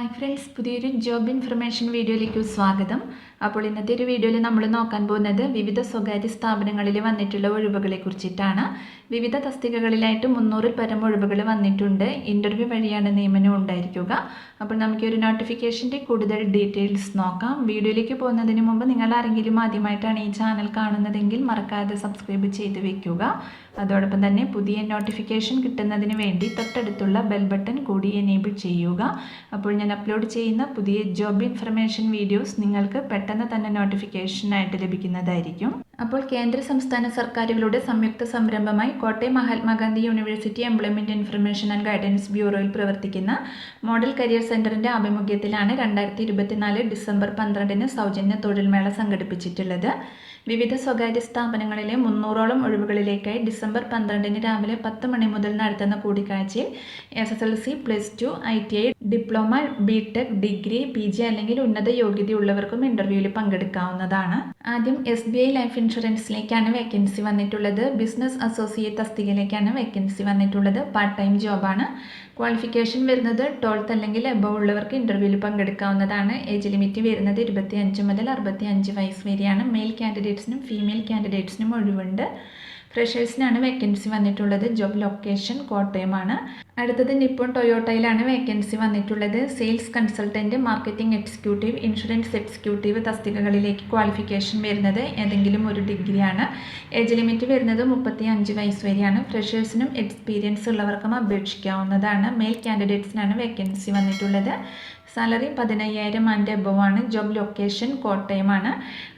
Hi friends, പുതിയൊരു job information വീഡിയോയിലേക്ക് സ്വാഗതം. അപ്പോൾ ഇന്നത്തെ ഒരു വീഡിയോയിൽ നമ്മൾ നോക്കാൻ പോകുന്നത് വിവിധ സ്വകാര്യ സ്ഥാപനങ്ങളിൽ വന്നിട്ടുള്ള ഒഴിവുകളെ കുറിച്ചിട്ടാണ്. വിവിധ തസ്തികകളിലായിട്ട് 300-ൽ പരം ഒഴിവുകൾ വന്നിട്ടുണ്ട്. ഇൻ്റർവ്യൂ വഴിയാണ് നിയമനം ഉണ്ടായിരിക്കുക. അപ്പോൾ നമുക്ക് ഒരു നോട്ടിഫിക്കേഷൻ്റെ കൂടുതൽ ഡീറ്റെയിൽസ് നോക്കാം. വീഡിയോയിലേക്ക് പോകുന്നതിന് മുമ്പ് നിങ്ങൾ ആരെങ്കിലും ആദ്യമായിട്ടാണ് ഈ ചാനൽ കാണുന്നതെങ്കിൽ മറക്കാതെ സബ്സ്ക്രൈബ് ചെയ്ത് വെക്കുക. അതോടൊപ്പം തന്നെ പുതിയ നോട്ടിഫിക്കേഷൻ കിട്ടുന്നതിന് വേണ്ടി തൊട്ടടുത്തുള്ള ബെൽ ബട്ടൺ കൂടി എനേബിൾ ചെയ്യുക. അപ്പോൾ ഞാൻ അപ്ലോഡ് ചെയ്യുന്ന പുതിയ ജോബ് ഇൻഫർമേഷൻ വീഡിയോസ് നിങ്ങൾക്ക് പെട്ടെന്ന് തന്നെ നോട്ടിഫിക്കേഷനായിട്ട് ലഭിക്കുന്നതായിരിക്കും. അപ്പോൾ കേന്ദ്ര സംസ്ഥാന സർക്കാരുകളുടെ സംയുക്ത സംരംഭമായി Kottayam Mahatma Gandhi university employment information and guidance ബ്യൂറോയിൽ പ്രവർത്തിക്കുന്ന മോഡൽ കരിയർ സെൻ്ററിൻ്റെ ആഭിമുഖ്യത്തിലാണ് 2024 ഡിസംബർ 12-ന് സൗജന്യ തൊഴിൽമേള സംഘടിപ്പിച്ചിട്ടുള്ളത്. വിവിധ സ്വകാര്യ സ്ഥാപനങ്ങളിലെ 300ഓളം ഒഴിവുകളിലേക്കായി ഡിസംബർ 12-ന് രാവിലെ 10 മണി മുതൽ നടത്തുന്ന കൂടിക്കാഴ്ചയിൽ SSLC, +2, ITI, diploma, BTech, degree, PG അല്ലെങ്കിൽ ഉന്നത യോഗ്യതയുള്ളവർക്കും ഇൻ്റർവ്യൂവിൽ പങ്കെടുക്കാവുന്നതാണ്. ആദ്യം SBI ലൈഫ് ഇൻഷുറൻസിലേക്കാണ് വേക്കൻസി വന്നിട്ടുള്ളത്. ബിസിനസ് അസോസിയേറ്റ് തസ്തികയിലേക്കാണ് വേക്കൻസി വന്നിട്ടുള്ളത്. പാർട്ട് ടൈം ജോബാണ്. ക്വാളിഫിക്കേഷൻ വരുന്നത് 12th അല്ലെങ്കിൽ എബവ് ഉള്ളവർക്ക് ഇൻ്റർവ്യൂവിൽ പങ്കെടുക്കാവുന്നതാണ്. ഏജ് ലിമിറ്റ് വരുന്നത് 25 മുതൽ 65 വയസ്സ് വരെയാണ്. മെയിൽ കാൻഡിഡേറ്റ്സിനും ഫീമെയിൽ കാൻഡിഡേറ്റ്സിനും ഒഴിവുണ്ട്. ഫ്രഷേഴ്സിനാണ് വേക്കൻസി വന്നിട്ടുള്ളത്. ജോബ് ലൊക്കേഷൻ കോട്ടയമാണ്. അടുത്തത് നിപ്പോൺ ടൊയോട്ടയിലാണ് വേക്കൻസി വന്നിട്ടുള്ളത്. Sales consultant, marketing executive, insurance executive തസ്തികകളിലേക്ക് ക്വാളിഫിക്കേഷൻ വരുന്നത് ഏതെങ്കിലും ഒരു ഡിഗ്രിയാണ്. ഏജ് ലിമിറ്റ് വരുന്നത് 35 വയസ്സ് വരെയാണ്. ഫ്രഷേഴ്സിനും എക്സ്പീരിയൻസ് ഉള്ളവർക്കും അപേക്ഷിക്കാവുന്നതാണ്. മെയിൽ കാൻഡിഡേറ്റ്സിനാണ് വേക്കൻസി വന്നിട്ടുള്ളത്. സാലറി 15,000 ആൻഡ് എബവ് ആണ്. ജോബ് ലൊക്കേഷൻ കോട്ടയമാണ്.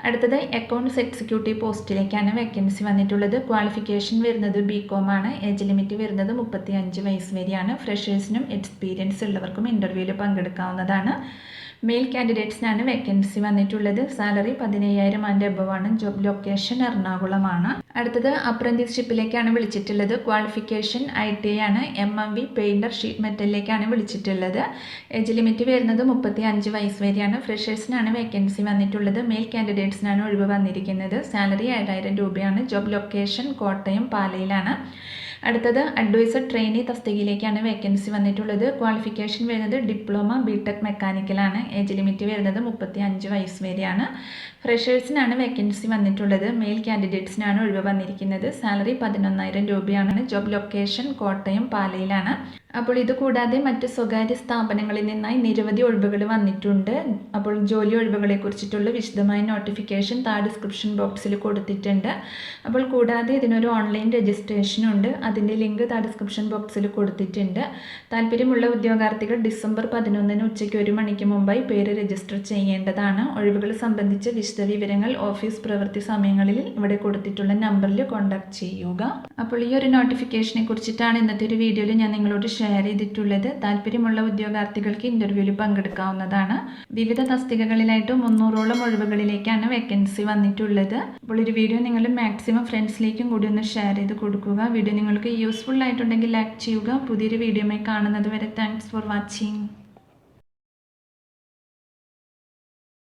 അടുത്തത് അക്കൗണ്ട്സ് എക്സിക്യൂട്ടീവ് പോസ്റ്റിലേക്കാണ് വേക്കൻസി വന്നിട്ടുള്ളത്. ക്വാളിഫിക്കേഷൻ വരുന്നത് BCom ആണ്. ഏജ് ലിമിറ്റ് വരുന്നത് 35 വയസ്സ് വരെയാണ്. ഫ്രഷേഴ്സിനും എക്സ്പീരിയൻസ് ഉള്ളവർക്കും ഇൻ്റർവ്യൂവിൽ പങ്കെടുക്കാവുന്നതാണ്. മെയിൽ കാൻഡിഡേറ്റ്സിനാണ് വേക്കൻസി വന്നിട്ടുള്ളത്. സാലറി 15,000 ആൻഡ് എബവ് ആണ്. ജോബ് ലൊക്കേഷൻ എറണാകുളമാണ്. അടുത്തത് അപ്രന്റീസ്ഷിപ്പിലേക്കാണ് വിളിച്ചിട്ടുള്ളത്. ക്വാളിഫിക്കേഷൻ ITI ആണ്. MMV പെയിൻറ്റർ, ഷീറ്റ് മെറ്റലിലേക്കാണ് വിളിച്ചിട്ടുള്ളത്. ഏജ് ലിമിറ്റ് വരുന്നത് 35 വയസ്സ് വരെയാണ്. ഫ്രഷേഴ്സിനാണ് വേക്കൻസി വന്നിട്ടുള്ളത്. മെയിൽ കാൻഡിഡേറ്റ്സിനാണ് ഒഴിവ് വന്നിരിക്കുന്നത്. സാലറി 7,000 രൂപയാണ്. ജോബ് ലൊക്കേഷൻ കോട്ടയം പാലയിലാണ്. അടുത്തത് അഡ്വൈസർ ട്രെയിനി തസ്തികയിലേക്കാണ് വേക്കൻസി വന്നിട്ടുള്ളത്. ക്വാളിഫിക്കേഷൻ വരുന്നത് ഡിപ്ലോമ, BTech മെക്കാനിക്കലാണ്. ഏജ് ലിമിറ്റ് വരുന്നത് 35 വയസ്സ് വരെയാണ്. ഫ്രഷേഴ്സിനാണ് വേക്കൻസി വന്നിട്ടുള്ളത്. മെയിൽ കാൻഡിഡേറ്റ്സിനാണ് ഒഴിവ് വന്നിരിക്കുന്നത്. സാലറി 11,000 രൂപയാണ്. ജോബ് ലൊക്കേഷൻ കോട്ടയം പാലയിലാണ്. അപ്പോൾ ഇത് കൂടാതെ മറ്റ് സ്വകാര്യ സ്ഥാപനങ്ങളിൽ നിന്നായി നിരവധി ഒഴിവുകൾ വന്നിട്ടുണ്ട്. അപ്പോൾ ജോലി ഒഴിവുകളെ കുറിച്ചിട്ടുള്ള വിശദമായ നോട്ടിഫിക്കേഷൻ താഴെ ഡിസ്ക്രിപ്ഷൻ ബോക്സിൽ കൊടുത്തിട്ടുണ്ട്. അപ്പോൾ കൂടാതെ ഇതിനൊരു ഓൺലൈൻ രജിസ്ട്രേഷനുണ്ട്. അതിൻ്റെ ലിങ്ക് താഴെ ഡിസ്ക്രിപ്ഷൻ ബോക്സിൽ കൊടുത്തിട്ടുണ്ട്. താല്പര്യമുള്ള ഉദ്യോഗാർത്ഥികൾ ഡിസംബർ 11-ന് ഉച്ചയ്ക്ക് 1 മണിക്ക് മുമ്പായി പേര് രജിസ്റ്റർ ചെയ്യേണ്ടതാണ്. ഒഴിവുകൾ സംബന്ധിച്ച വിശദവിവരങ്ങൾ ഓഫീസ് പ്രവൃത്തി സമയങ്ങളിൽ ഇവിടെ കൊടുത്തിട്ടുള്ള നമ്പറിൽ കോൺടാക്ട് ചെയ്യുക. അപ്പോൾ ഈ ഒരു നോട്ടിഫിക്കേഷനെ കുറിച്ചിട്ടാണ് ഇന്നത്തെ ഒരു വീഡിയോയിൽ ഞാൻ നിങ്ങളോട് ഷെയർ ചെയ്തിട്ടുള്ളത്. താല്പര്യമുള്ള ഉദ്യോഗാർത്ഥികൾക്ക് ഇൻ്റർവ്യൂവിൽ പങ്കെടുക്കാവുന്നതാണ്. വിവിധ തസ്തികകളിലായിട്ട് 300ഓളം ഒഴിവുകളിലേക്കാണ് വേക്കൻസി വന്നിട്ടുള്ളത്. അപ്പോൾ ഒരു വീഡിയോ നിങ്ങൾ മാക്സിമം ഫ്രണ്ട്സിലേക്കും കൂടി ഒന്ന് ഷെയർ ചെയ്ത് കൊടുക്കുക. വീഡിയോ നിങ്ങൾക്ക് യൂസ്ഫുൾ ആയിട്ടുണ്ടെങ്കിൽ ലൈക്ക് ചെയ്യുക. പുതിയൊരു വീഡിയോയുമായി കാണുന്നത് വരെ താങ്ക്സ് ഫോർ വാച്ചിങ്.